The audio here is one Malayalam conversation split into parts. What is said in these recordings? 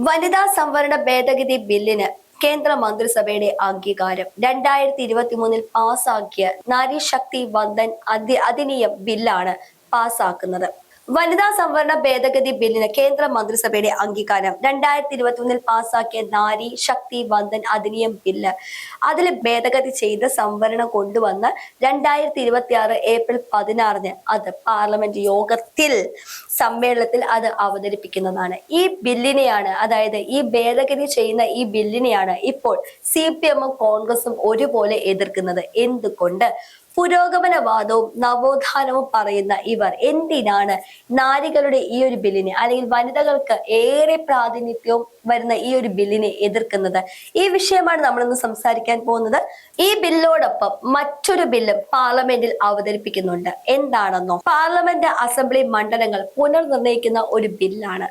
വനിതാ സംവരണ ഭേദഗതി ബില്ലിന് കേന്ദ്ര മന്ത്രിസഭയുടെ അംഗീകാരം. 2023 പാസാക്കിയ നാരി ശക്തി വന്ദൻ അധിനിയം ബില്ലാണ് പാസാക്കുന്നത്. വനിതാ സംവരണ ഭേദഗതി ബില്ലിന് കേന്ദ്ര മന്ത്രിസഭയുടെ അംഗീകാരം. 2021 പാസാക്കിയ നാരി ശക്തി വന്ദൻ അധിനിയം ബില്ല് അതിൽ ഭേദഗതി ചെയ്ത് സംവരണം കൊണ്ടുവന്ന് 2026 ഏപ്രിൽ 16 അത് പാർലമെന്റ് യോഗത്തിൽ സമ്മേളനത്തിൽ അത് അവതരിപ്പിക്കുന്നതാണ്. ഈ ബില്ലിനെയാണ്, അതായത് ഈ ഭേദഗതി ചെയ്യുന്ന ഈ ബില്ലിനെയാണ് ഇപ്പോൾ CPM-ഉം കോൺഗ്രസും ഒരുപോലെ എതിർക്കുന്നത്. എന്തുകൊണ്ട്? പുരോഗമനവാദവും നവോത്ഥാനവും പറയുന്ന ഇവർ എന്തിനാണ് നാരികളുടെ ഈ ഒരു ബില്ലിനെ, അല്ലെങ്കിൽ വനിതകൾക്ക് ഏറെ പ്രാതിനിധ്യവും വരുന്ന ഈ ഒരു ബില്ലിനെ എതിർക്കുന്നത്? ഈ വിഷയമാണ് നമ്മളിന്ന് സംസാരിക്കാൻ പോകുന്നത്. ഈ ബില്ലോടൊപ്പം മറ്റൊരു ബില്ലും പാർലമെന്റിൽ അവതരിപ്പിക്കുന്നുണ്ട്. എന്താണെന്നോ? പാർലമെന്റ് അസംബ്ലി മണ്ഡലങ്ങൾ പുനർനിർണയിക്കുന്ന ഒരു ബില്ലാണ്.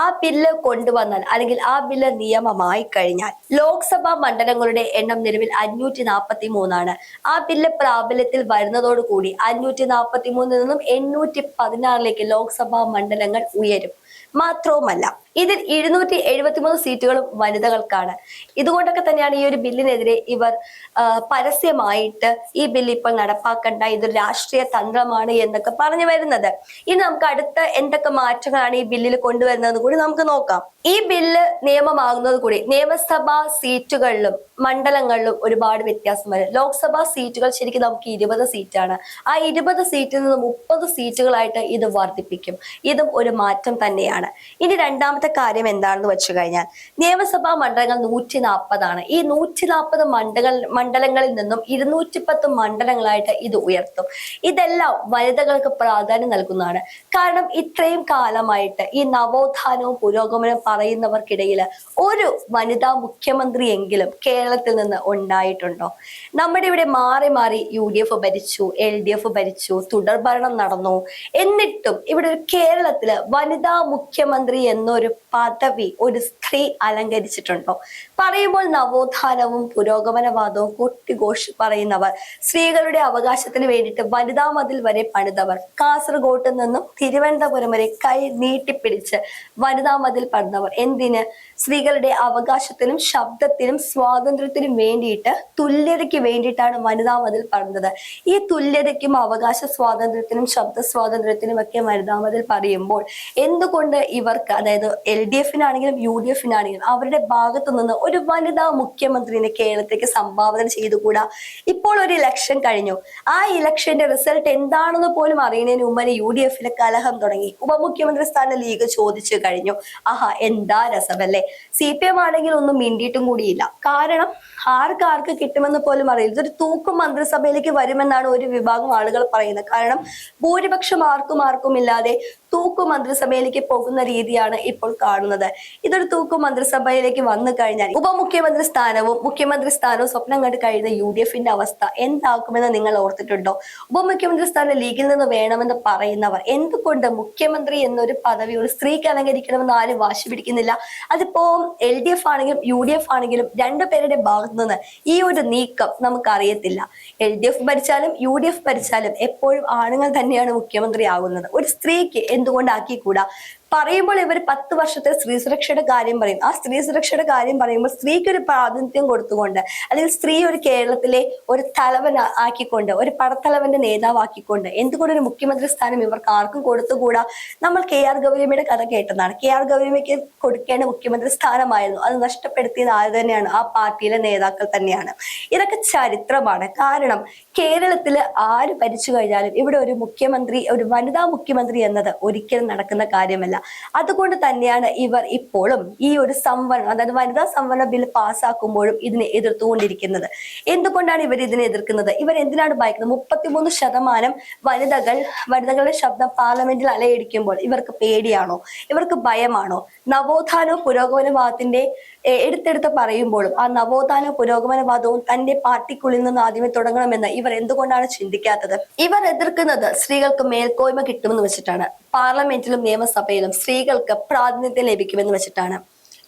ആ ബില്ല് കൊണ്ടുവന്നാൽ, അല്ലെങ്കിൽ ആ ബില്ല് നിയമമായി കഴിഞ്ഞാൽ, ലോക്സഭാ മണ്ഡലങ്ങളുടെ എണ്ണം നിലവിൽ 543 ആ ബില്ല് പ്രാബല്യത്തിൽ വരുന്നതോടുകൂടി 543 നിന്നും 816 ലോക്സഭാ മണ്ഡലങ്ങൾ ഉയരും. മാത്രവുമല്ല, ഇതിൽ 273 സീറ്റുകളും വനിതകൾക്കാണ്. ഇതുകൊണ്ടൊക്കെ തന്നെയാണ് ഈ ഒരു ബില്ലിനെതിരെ ഇവർ പരസ്യമായിട്ട് ഈ ബില്ല് ഇപ്പോൾ നടപ്പാക്കണ്ട, ഇതൊരു രാഷ്ട്രീയ തന്ത്രമാണ് എന്നൊക്കെ പറഞ്ഞു വരുന്നത്. ഇനി നമുക്ക് അടുത്ത എന്തൊക്കെ മാറ്റങ്ങളാണ് ഈ ബില്ലിൽ കൊണ്ടുവരുന്നത് കൂടി നമുക്ക് നോക്കാം. ഈ ബില്ല് നിയമമാകുന്നത് കൂടി നിയമസഭാ സീറ്റുകളിലും മണ്ഡലങ്ങളിലും ഒരുപാട് വ്യത്യാസം വരും. ലോക്സഭാ സീറ്റുകൾ ശരിക്കും നമുക്ക് 20 സീറ്റാണ്. ആ 20 സീറ്റിൽ നിന്ന് 30 സീറ്റുകളായിട്ട് ഇത് വർദ്ധിപ്പിക്കും. ഇതും ഒരു മാറ്റം തന്നെയാണ്. ഇനി രണ്ടാമത്തെ കാര്യം എന്താണെന്ന് വെച്ചു കഴിഞ്ഞാൽ, നിയമസഭാ മണ്ഡലങ്ങൾ 140 ഈ 140 മണ്ഡലങ്ങളിൽ നിന്നും 210 മണ്ഡലങ്ങളായിട്ട് ഇത് ഉയർത്തും. ഇതെല്ലാം വനിതകൾക്ക് പ്രാധാന്യം നൽകുന്നതാണ്. കാരണം ഇത്രയും കാലമായിട്ട് ഈ നവോത്ഥാനവും പുരോഗമനവും പറയുന്നവർക്കിടയിൽ ഒരു വനിതാ മുഖ്യമന്ത്രിയെങ്കിലും കേരളത്തിൽ നിന്ന് ഉണ്ടായിട്ടുണ്ടോ? നമ്മുടെ ഇവിടെ മാറി മാറി UDF ഭരിച്ചു, LDF ഭരിച്ചു, തുടർഭരണം നടന്നു. എന്നിട്ടും ഇവിടെ ഒരു കേരളത്തില് വനിതാ മുഖ്യമന്ത്രി എന്നൊരു പദവി ഒരു സ്ത്രീ അലങ്കരിച്ചിട്ടുണ്ടോ? പറയുമ്പോൾ നവോത്ഥാനവും പുരോഗമനവാദവും കൊട്ടിഘോഷി പറയുന്നവർ, സ്ത്രീകളുടെ അവകാശത്തിന് വേണ്ടിയിട്ട് വനിതാ മതിൽ വരെ പണിതവർ, കാസർഗോട്ട് നിന്നും തിരുവനന്തപുരം വരെ കൈ നീട്ടിപ്പിടിച്ച് വനിതാ മതിൽ പണിതവർ, എന്തിന്? സ്ത്രീകളുടെ അവകാശത്തിനും ശബ്ദത്തിനും സ്വാതന്ത്ര്യത്തിനും വേണ്ടിയിട്ട്, തുല്യതയ്ക്ക് വേണ്ടിയിട്ടാണ് വനിതാ മതിൽ പറഞ്ഞത്. ഈ തുല്യതയ്ക്കും അവകാശ സ്വാതന്ത്ര്യത്തിനും ശബ്ദ സ്വാതന്ത്ര്യത്തിനും ഒക്കെ വനിതാ മതിൽ പറയുമ്പോൾ എന്തുകൊണ്ട് ഇവർക്ക്, അതായത് LDF-നാണെങ്കിലും UDF-നാണെങ്കിലും അവരുടെ ഭാഗത്തു നിന്ന് ഒരു വനിതാ മുഖ്യമന്ത്രിനെ കേരളത്തിലേക്ക് സംഭാവന ചെയ്തുകൂടാ? ഇപ്പോൾ ഒരു ഇലക്ഷൻ കഴിഞ്ഞു. ആ ഇലക്ഷന്റെ റിസൾട്ട് എന്താണെന്ന് പോലും അറിയുന്നതിന് മുമ്പ് UDF-ലെ കലഹം തുടങ്ങി. ഉപമുഖ്യമന്ത്രി സ്ഥാനം ലീഗ് ചോദിച്ചു കഴിഞ്ഞു. ആഹാ, എന്താ രസമല്ലേ? CPM ആണെങ്കിൽ ഒന്നും മിണ്ടിയിട്ടും കൂടിയില്ല. കാരണം ആർക്ക് കിട്ടുമെന്ന് പോലും അറിയില്ല. ഇതൊരു തൂക്കും മന്ത്രിസഭയിലേക്ക് വരുമെന്നാണ് ഒരു വിഭാഗം ആളുകൾ പറയുന്നത്. കാരണം ഭൂരിപക്ഷം ആർക്കും ഇല്ലാതെ തൂക്കു മന്ത്രിസഭയിലേക്ക് പോകുന്ന രീതിയാണ് ഇപ്പോൾ കാണുന്നത്. ഇതൊരു തൂക്കു മന്ത്രിസഭയിലേക്ക് വന്നു കഴിഞ്ഞാൽ ഉപമുഖ്യമന്ത്രി സ്ഥാനവും മുഖ്യമന്ത്രി സ്ഥാനവും സ്വപ്നം കണ്ട് കഴിയുന്ന UDF-ന്റെ അവസ്ഥ എന്താക്കുമെന്ന് നിങ്ങൾ ഓർത്തിട്ടുണ്ടോ? ഉപമുഖ്യമന്ത്രി സ്ഥാനം ലീഗിൽ നിന്ന് വേണമെന്ന് പറയുന്നവർ എന്തുകൊണ്ട് മുഖ്യമന്ത്രി എന്നൊരു പദവി ഒരു സ്ത്രീക്ക് അലങ്കരിക്കണമെന്ന് ആരും വാശി പിടിക്കുന്നില്ല? അതിപ്പോ LDF ആണെങ്കിലും UDF ആണെങ്കിലും രണ്ടുപേരുടെ ഭാഗത്തു നിന്ന് ഈ ഒരു നീക്കം നമുക്കറിയത്തില്ല. LDF ഭരിച്ചാലും UDF ഭരിച്ചാലും എപ്പോഴും ആണുങ്ങൾ തന്നെയാണ് മുഖ്യമന്ത്രി ആകുന്നത്. ഒരു സ്ത്രീക്ക് എന്തുകൊണ്ടാക്കിക്കൂടാ? പറയുമ്പോൾ ഇവർ 10 വർഷത്തെ സ്ത്രീ സുരക്ഷയുടെ കാര്യം പറയും. ആ സ്ത്രീ സുരക്ഷയുടെ കാര്യം പറയുമ്പോൾ സ്ത്രീക്ക് ഒരു പ്രാതിനിധ്യം കൊടുത്തുകൊണ്ട്, അല്ലെങ്കിൽ സ്ത്രീ ഒരു കേരളത്തിലെ ഒരു തലവൻ ആക്കിക്കൊണ്ട്, ഒരു പടത്തലവന്റെ നേതാവാക്കിക്കൊണ്ട് എന്തുകൊണ്ട് ഒരു മുഖ്യമന്ത്രി സ്ഥാനം ഇവർക്ക് ആർക്കും കൊടുത്തുകൂടാ? നമ്മൾ KR ഗൗരിയമ്മയുടെ കഥ കേട്ടതാണ്. KR ഗൗരിയമ്മയ്ക്ക് കൊടുക്കേണ്ട മുഖ്യമന്ത്രി സ്ഥാനമായിരുന്നു. അത് നഷ്ടപ്പെടുത്തിയത് ആര് തന്നെയാണ്? ആ പാർട്ടിയിലെ നേതാക്കൾ തന്നെയാണ്. ഇതൊക്കെ ചരിത്രമാണ്. കാരണം കേരളത്തില് ആര് ഭരിച്ചു കഴിഞ്ഞാലും ഇവിടെ ഒരു മുഖ്യമന്ത്രി, ഒരു വനിതാ മുഖ്യമന്ത്രി എന്നത് ഒരിക്കലും നടക്കുന്ന കാര്യമല്ല. അതുകൊണ്ട് തന്നെയാണ് ഇവർ ഇപ്പോഴും ഈ ഒരു സംവരണം, അതായത് വനിതാ സംവരണ ബിൽ പാസ്സാക്കുമ്പോഴും ഇതിനെ എതിർത്തുകൊണ്ടിരിക്കുന്നത്. എന്തുകൊണ്ടാണ് ഇവർ ഇതിനെ എതിർക്കുന്നത്? ഇവർ എന്തിനാണ് ഭയക്കുന്നത്? 33% വനിതകളുടെ ശബ്ദം പാർലമെന്റിൽ അലയടിക്കുമ്പോൾ ഇവർക്ക് പേടിയാണോ? ഇവർക്ക് ഭയമാണോ? നവോത്ഥാനവും പുരോഗമനവാദത്തിന്റെ എടുത്തെടുത്ത് പറയുമ്പോഴും ആ നവോത്ഥാന പുരോഗമനവാദവും തന്റെ പാർട്ടിക്കുള്ളിൽ നിന്ന് ആദ്യമേ തുടങ്ങണമെന്ന് ഇവർ എന്തുകൊണ്ടാണ് ചിന്തിക്കാത്തത്? ഇവർ എതിർക്കുന്നത് സ്ത്രീകൾക്ക് മേൽക്കോയ്മ കിട്ടുമെന്ന് വെച്ചിട്ടാണ്. പാർലമെന്റിലും നിയമസഭയിലും സ്ത്രീകൾക്ക് പ്രാതിനിധ്യം ലഭിക്കുമെന്ന് വെച്ചിട്ടാണ്.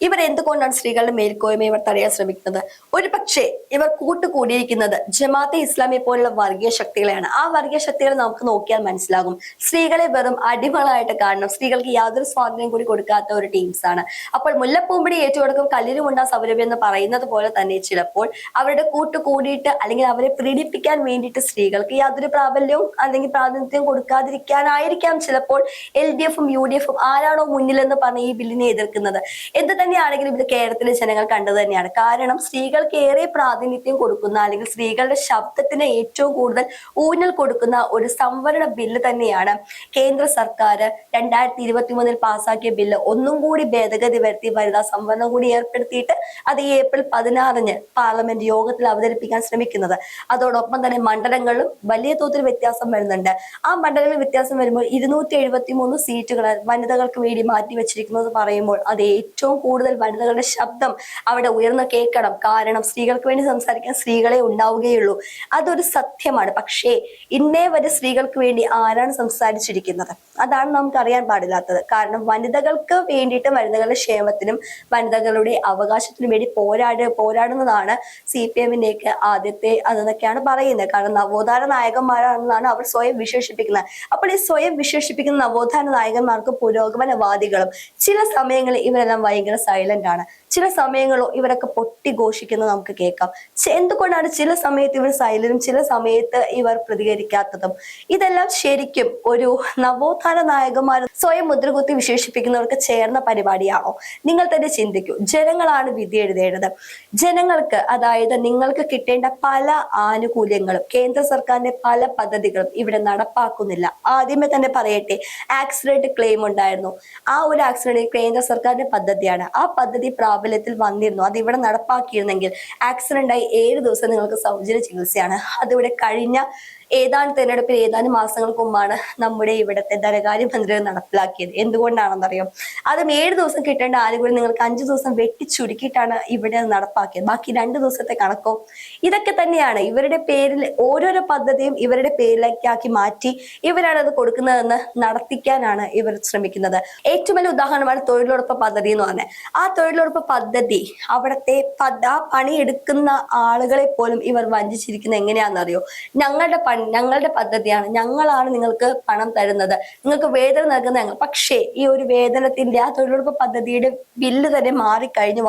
ഇവർ എന്തുകൊണ്ടാണ് സ്ത്രീകളുടെ മേൽക്കോയ്മ ഇവർ തടയാൻ ശ്രമിക്കുന്നത്? ഒരു പക്ഷേ ഇവർ കൂട്ടുകൂടിയിരിക്കുന്നത് ജമാഅത്തെ ഇസ്ലാമി പോലുള്ള വർഗീയ ശക്തികളെയാണ്. ആ വർഗീയ ശക്തികളെ നമുക്ക് നോക്കിയാൽ മനസ്സിലാകും. സ്ത്രീകളെ വെറും അടിമകളായിട്ട് കാണണം, സ്ത്രീകൾക്ക് യാതൊരു സ്വാതന്ത്ര്യം കൂടി കൊടുക്കാത്ത ഒരു ടീംസ് ആണ്. അപ്പോൾ മുല്ലപ്പൂമ്പടി ഏറ്റുകൊടുക്കും കല്ലിലുമുണ്ടാ സൗരഭ്യം എന്ന് പറയുന്നത് പോലെ തന്നെ ചിലപ്പോൾ അവരുടെ കൂട്ടുകൂടിയിട്ട് അല്ലെങ്കിൽ അവരെ പ്രീഡിപ്പിക്കാൻ വേണ്ടിയിട്ട് സ്ത്രീകൾക്ക് യാതൊരു പ്രാബല്യവും അല്ലെങ്കിൽ പ്രാതിനിധ്യവും കൊടുക്കാതിരിക്കാനായിരിക്കാം ചിലപ്പോൾ LDFും UDFും ആരാണോ മുന്നിലെന്ന് പറഞ്ഞ് ഈ ബില്ലിനെ എതിർക്കുന്നത്. എന്ത് തന്നെയാണെങ്കിലും ഇത് കേരളത്തിലെ ജനങ്ങൾ കണ്ടത് തന്നെയാണ്. കാരണം സ്ത്രീകൾക്ക് ഏറെ പ്രാതിനിധ്യം കൊടുക്കുന്ന അല്ലെങ്കിൽ സ്ത്രീകളുടെ ശബ്ദത്തിന് ഏറ്റവും കൂടുതൽ ഊന്നൽ കൊടുക്കുന്ന ഒരു സംവരണ ബില്ല് തന്നെയാണ് കേന്ദ്ര സർക്കാർ 2023 പാസാക്കിയ ബില്ല്. ഒന്നും കൂടി ഭേദഗതി വരുത്തി വനിതാ സംവരണം കൂടി ഏർപ്പെടുത്തിയിട്ട് അത് ഈ ഏപ്രിൽ 16 പാർലമെന്റ് യോഗത്തിൽ അവതരിപ്പിക്കാൻ ശ്രമിക്കുന്നത്. അതോടൊപ്പം തന്നെ മണ്ഡലങ്ങളിലും വലിയ തോതിൽ വ്യത്യാസം വരുന്നുണ്ട്. ആ മണ്ഡലങ്ങളിൽ വ്യത്യാസം വരുമ്പോൾ 273 സീറ്റുകൾ വനിതകൾക്ക് വേണ്ടി മാറ്റി വെച്ചിരിക്കുന്നത് പറയുമ്പോൾ അത് ഏറ്റവും കൂടുതൽ വനിതകളുടെ ശബ്ദം അവിടെ ഉയർന്നു കേൾക്കണം. കാരണം സ്ത്രീകൾക്ക് വേണ്ടി സംസാരിക്കാൻ സ്ത്രീകളെ ഉണ്ടാവുകയുള്ളൂ. അതൊരു സത്യമാണ്. പക്ഷേ ഇന്നേ വരെ സ്ത്രീകൾക്ക് വേണ്ടി ആരാണ് സംസാരിച്ചിരിക്കുന്നത്? അതാണ് നമുക്ക് അറിയാൻ പാടില്ലാത്തത്. കാരണം വനിതകൾക്ക് വേണ്ടിയിട്ട് വനിതകളുടെ ക്ഷേമത്തിനും വനിതകളുടെ അവകാശത്തിനും വേണ്ടി പോരാടുന്നതാണ് CPMന്റെയൊക്കെ ആദ്യത്തെ അതെന്നൊക്കെയാണ് പറയുന്നത്. കാരണം നവോത്ഥാന നായകന്മാരാണെന്നാണ് അവർ സ്വയം വിശേഷിപ്പിക്കുന്നത്. അപ്പോൾ ഈ സ്വയം വിശേഷിപ്പിക്കുന്ന നവോത്ഥാന നായകന്മാർക്ക് പുരോഗമനവാദികളും ചില സമയങ്ങളിൽ ഇവരെല്ലാം ഭയങ്കര സൈലന്റ് ആണ്. ചില സമയങ്ങളോ ഇവരൊക്കെ പൊട്ടിഘോഷിക്കുന്നത് നമുക്ക് കേൾക്കാം. എന്തുകൊണ്ടാണ് ചില സമയത്ത് ഇവർ സൈലന്റും ചില സമയത്ത് ഇവർ പ്രതികരിക്കാത്തതും? ഇതെല്ലാം ശരിക്കും ഒരു നവോത്ഥാന നായകന്മാർ സ്വയം മുദ്രകുത്തി വിശേഷിപ്പിക്കുന്നവർക്ക് ചേർന്ന പരിപാടിയാണോ? നിങ്ങൾ തന്നെ ചിന്തിക്കൂ. ജനങ്ങളാണ് വിധി എഴുതേണ്ടത്. ജനങ്ങൾക്ക്, അതായത് നിങ്ങൾക്ക് കിട്ടേണ്ട പല ആനുകൂല്യങ്ങളും കേന്ദ്ര സർക്കാരിന്റെ പല പദ്ധതികളും ഇവിടെ നടപ്പാക്കുന്നില്ല. ആദ്യമേ തന്നെ പറയട്ടെ, ആക്സിഡന്റ് ക്ലെയിം ഉണ്ടായിരുന്നു. ആ ഒരു ആക്സിഡന്റ് കേന്ദ്ര സർക്കാരിന്റെ പദ്ധതിയാണ്. ആ പദ്ധതി പ്രാബല്യത്തിൽ വന്നിരുന്നു. അത് ഇവിടെ നടപ്പാക്കിയിരുന്നെങ്കിൽ ആക്സിഡന്റ് ആയി 7 ദിവസം നിങ്ങൾക്ക് സൗജന്യ ചികിത്സയാണ്. അതിവിടെ കഴിഞ്ഞ ഏതാനും മാസങ്ങൾക്ക് മുമ്പാണ് നമ്മുടെ ഇവിടുത്തെ ധനകാര്യമന്ത്രി നടപ്പിലാക്കിയത്. എന്തുകൊണ്ടാണെന്നറിയാം? അതും 7 ദിവസം കിട്ടേണ്ട ആനുകൂല്യം നിങ്ങൾക്ക് 5 ദിവസം വെട്ടി ചുരുക്കിയിട്ടാണ് ഇവിടെ നടപ്പാക്കിയത്. ബാക്കി 2 ദിവസത്തെ കണക്കോ? ഇതൊക്കെ തന്നെയാണ് ഇവരുടെ പേരിൽ ഓരോരോ പദ്ധതിയും ഇവരുടെ പേരിലേക്കാക്കി മാറ്റി ഇവരാണ് അത് കൊടുക്കുന്നതെന്ന് നടത്തിക്കാനാണ് ഇവർ ശ്രമിക്കുന്നത്. ഏറ്റവും വലിയ ഉദാഹരണമാണ് തൊഴിലുറപ്പ് പദ്ധതി എന്ന് പറഞ്ഞത്. ആ തൊഴിലുറപ്പ് പദ്ധതി അവിടുത്തെ ആ പണിയെടുക്കുന്ന ആളുകളെ പോലും ഇവർ വഞ്ചിച്ചിരിക്കുന്നത് എങ്ങനെയാണെന്നറിയോ? ഞങ്ങളുടെ പദ്ധതിയാണ്, ഞങ്ങളാണ് നിങ്ങൾക്ക് പണം തരുന്നത്, നിങ്ങൾക്ക് വേതനം നൽകുന്ന ഞങ്ങൾ. പക്ഷേ ഈ ഒരു വേതനത്തിന്റെ ആ തൊഴിലുറപ്പ് പദ്ധതിയുടെ ബില്ല് തന്നെ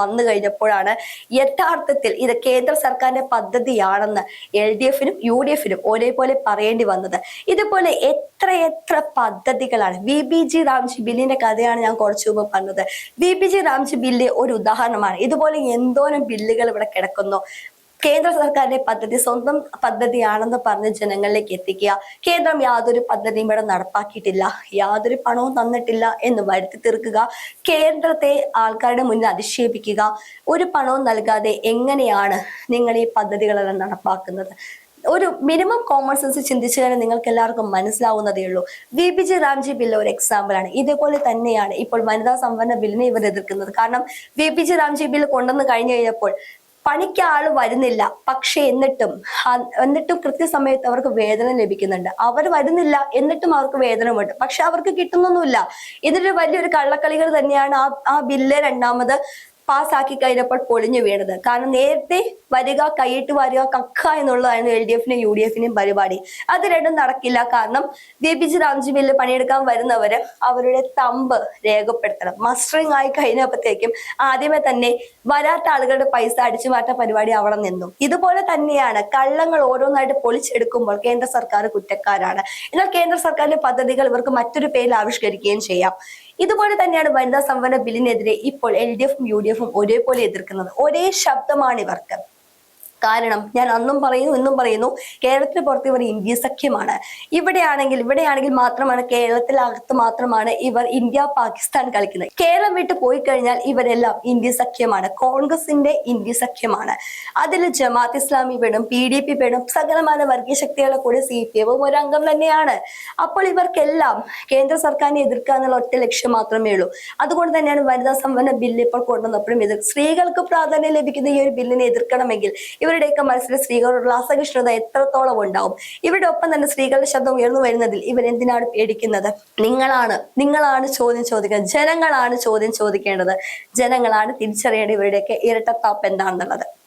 വന്നു കഴിഞ്ഞപ്പോഴാണ് യഥാർത്ഥത്തിൽ ഇത് കേന്ദ്ര സർക്കാരിന്റെ പദ്ധതിയാണെന്ന് LDFനും UDFനും ഒരേപോലെ പറയേണ്ടി വന്നത്. ഇതുപോലെ എത്ര പദ്ധതികളാണ്. VBG റാംജി ബില്ലിന്റെ കഥയാണ് ഞാൻ കുറച്ചു മുമ്പ് പറഞ്ഞത്. VBG റാംജി ബില്ല് ഒരു ഉദാഹരണമാണ്. ഇതുപോലെ എന്തോരം ബില്ലുകൾ ഇവിടെ കിടക്കുന്നു. കേന്ദ്ര സർക്കാരിന്റെ പദ്ധതി സ്വന്തം പദ്ധതിയാണെന്ന് പറഞ്ഞ് ജനങ്ങളിലേക്ക് എത്തിക്കുക. കേന്ദ്രം യാതൊരു പദ്ധതിയും ഇവിടെ നടപ്പാക്കിയിട്ടില്ല, യാതൊരു പണവും തന്നിട്ടില്ല എന്ന് വരുത്തി തീർക്കുക. കേന്ദ്രത്തെ ആൾക്കാരുടെ മുന്നിൽ അധിക്ഷേപിക്കുക. ഒരു പണവും നൽകാതെ എങ്ങനെയാണ് നിങ്ങൾ ഈ പദ്ധതികളെല്ലാം നടപ്പാക്കുന്നത്? ഒരു മിനിമം കോമൺ സെൻസ് ചിന്തിച്ചു കഴിഞ്ഞാൽ നിങ്ങൾക്ക് എല്ലാവർക്കും മനസ്സിലാവുന്നതേ ഉള്ളൂ. VBG റാംജി ബില്ല് ഒരു എക്സാമ്പിൾ ആണ്. ഇതേപോലെ തന്നെയാണ് ഇപ്പോൾ വനിതാ സംവരണ ബില്ലിനെ ഇവർ എതിർക്കുന്നത്. കാരണം VBG റാംജി ബില്ല് കൊണ്ടുവന്ന് കഴിഞ്ഞു കഴിഞ്ഞപ്പോൾ പണിക്ക് ആള് വരുന്നില്ല. പക്ഷെ എന്നിട്ടും കൃത്യസമയത്ത് അവർക്ക് വേതനം ലഭിക്കുന്നുണ്ട്. അവർ വരുന്നില്ല, എന്നിട്ടും അവർക്ക് വേതനമുണ്ട്. പക്ഷെ അവർക്ക് കിട്ടുന്നൊന്നുമില്ല. ഇതിലൊരു വലിയൊരു കള്ളക്കളികൾ തന്നെയാണ് ആ ബില്ല് രണ്ടാമത് പാസ്സാക്കി കഴിഞ്ഞപ്പോൾ പൊളിഞ്ഞു വീണത്. കാരണം നേരത്തെ വരിക, കൈയിട്ട് വരിക, കക്ക എന്നുള്ളതായിരുന്നു LDFന്റെയും UDFന്റെയും പരിപാടി. അത് രണ്ടും നടക്കില്ല. കാരണം VBG റാംജി ബില്ല് പണിയെടുക്കാൻ വരുന്നവര് അവരുടെ തമ്പ് രേഖപ്പെടുത്തണം. മസ്റ്ററിംഗ് ആയി കഴിഞ്ഞപ്പോഴത്തേക്കും ആദ്യമേ തന്നെ വരാത്ത ആളുകളുടെ പൈസ അടിച്ചു മാറ്റാൻ പരിപാടി അവിടെ നിന്നും. ഇതുപോലെ തന്നെയാണ് കള്ളങ്ങൾ ഓരോന്നായിട്ട് പൊളിച്ചെടുക്കുമ്പോൾ കേന്ദ്ര സർക്കാർ കുറ്റക്കാരാണ്. എന്നാൽ കേന്ദ്ര സർക്കാരിന്റെ പദ്ധതികൾ ഇവർക്ക് മറ്റൊരു പേരിൽ ആവിഷ്കരിക്കുകയും ചെയ്യാം. ഇതുപോലെ തന്നെയാണ് വനിതാ സംവരണ ബില്ലിനെതിരെ ഇപ്പോൾ LDFും UDFും ഒരേപോലെ എതിർക്കുന്നത്. ഒരേ ശബ്ദമാണ് ഇവർക്ക്. കാരണം ഞാൻ അന്നും പറയുന്നു ഇന്നും പറയുന്നു, കേരളത്തിന് പുറത്ത് ഇവർ ഇന്ത്യ സഖ്യമാണ്. ഇവിടെയാണെങ്കിൽ മാത്രമാണ്, കേരളത്തിനകത്ത് മാത്രമാണ് ഇവർ ഇന്ത്യ പാകിസ്ഥാൻ കളിക്കുന്നത്. കേരളം വിട്ട് പോയി കഴിഞ്ഞാൽ ഇവരെല്ലാം ഇന്ത്യ സഖ്യമാണ്, കോൺഗ്രസിന്റെ ഇന്ത്യ സഖ്യമാണ്. അതിൽ ജമാഅത്ത് ഇസ്ലാമി പെടും, PDP പെടും, സകലമാന വർഗീയ ശക്തികളെ കൂടി CPM ഒരു അംഗം തന്നെയാണ്. അപ്പോൾ ഇവർക്കെല്ലാം കേന്ദ്ര സർക്കാരിനെ എതിർക്കുക എന്നുള്ള ഒറ്റ ലക്ഷ്യം മാത്രമേ ഉള്ളൂ. അതുകൊണ്ട് തന്നെയാണ് വനിതാ സംവരണ ബില്ല് ഇപ്പോൾ കൊണ്ടുവന്നപ്പോഴും സ്ത്രീകൾക്ക് പ്രാധാന്യം ലഭിക്കുന്ന ഈ ഒരു ബില്ലിനെ എതിർക്കണമെങ്കിൽ ഇവർ ഇവരുടെയൊക്കെ മനസ്സിൽ സ്ത്രീകളോടുള്ള അസഹിഷ്ണുത എത്രത്തോളം ഉണ്ടാവും. ഇവരുടെ ഒപ്പം തന്നെ സ്ത്രീകളുടെ ശബ്ദം ഉയർന്നു വരുന്നതിൽ ഇവരെന്തിനാണ് പേടിക്കുന്നത്? നിങ്ങളാണ് ചോദ്യം ചോദിക്കുന്നത്. ജനങ്ങളാണ് ചോദ്യം ചോദിക്കേണ്ടത്. ജനങ്ങളാണ് തിരിച്ചറിയേണ്ടത് ഇവരുടെയൊക്കെ ഇരട്ടത്താപ്പ് എന്താണെന്നുള്ളത്.